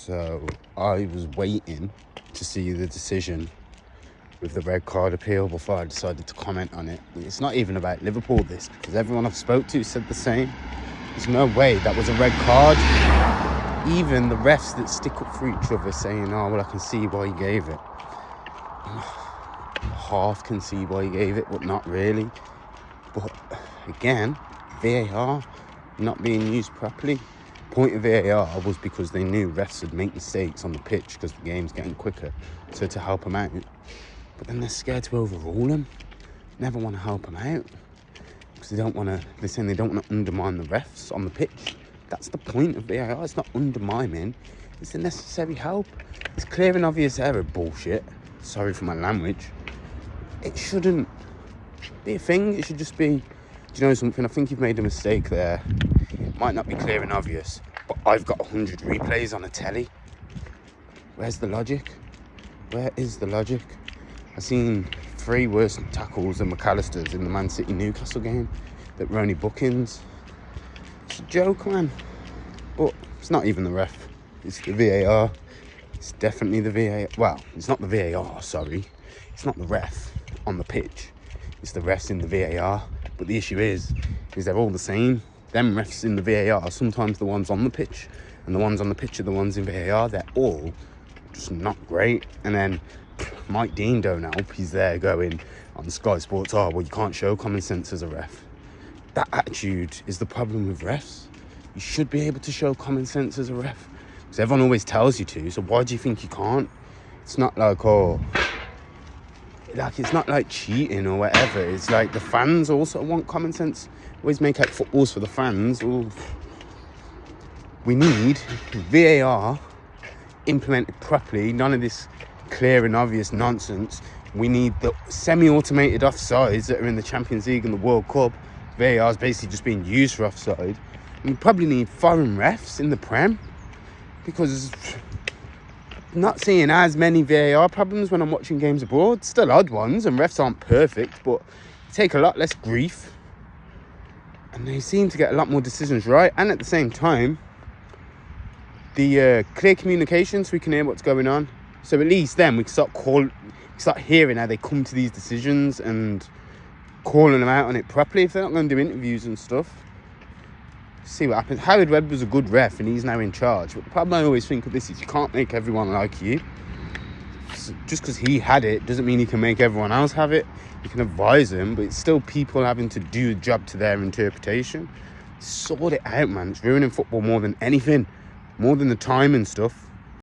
So I was waiting to see the decision with the red card appeal before I decided to comment on it. It's not even about Liverpool, this, because everyone I've spoke to said the same. There's no way that was a red card. Even the refs that stick up for each other saying, oh, well, I can see why he gave it. Half can see why he gave it, but not really. But again, VAR not being used properly. Point of VAR was because they knew refs would make mistakes on the pitch because the game's getting quicker, so to help them out. But then they're scared to overrule them. Never want to help them out because they're saying they don't want to undermine the refs on the pitch. That's the point of VAR. It's not undermining, it's a necessary help. It's clear and obvious error bullshit. Sorry for my language. It shouldn't be a thing. It should just be, do you know something? I think you've made a mistake there. It might not be clear and obvious, but I've got 100 replays on a telly. Where's the logic? Where is the logic? I've seen 3 worse tackles than McAllister's in the Man City Newcastle game that were only bookings. It's a joke, man. But it's not even the ref. It's the VAR. It's definitely the VAR. Well, it's not the VAR, sorry. It's not the ref on the pitch. It's the refs in the VAR. But the issue is they're all the same. Them refs in the VAR, sometimes the ones on the pitch, and the ones on the pitch are the ones in VAR. They're all just not great. And then Mike Dean don't help. He's there going on Sky Sports, oh, well, you can't show common sense as a ref. That attitude is the problem with refs. You should be able to show common sense as a ref. Because everyone always tells you to, so why do you think you can't? It's not like, it's not like cheating or whatever. It's like the fans also want common sense. Always make out footballs for the fans. Ooh. We need VAR implemented properly. None of this clear and obvious nonsense. We need the semi-automated offsides that are in the Champions League and the World Cup. VAR is basically just being used for offside. And we probably need foreign refs in the Prem, because I'm not seeing as many VAR problems when I'm watching games abroad. Still odd ones, and refs aren't perfect, but take a lot less grief. And they seem to get a lot more decisions right. And at the same time, the clear communication so we can hear what's going on. So at least then we can start hearing how they come to these decisions and calling them out on it properly. If they're not going to do interviews and stuff, see what happens. Howard Webb was a good ref and he's now in charge. But the problem I always think of this is you can't make everyone like you. So just because he had it doesn't mean he can make everyone else have it. You can advise them, but it's still people having to do a job to their interpretation. Sort it out, man. It's ruining football more than anything. More than the time and stuff.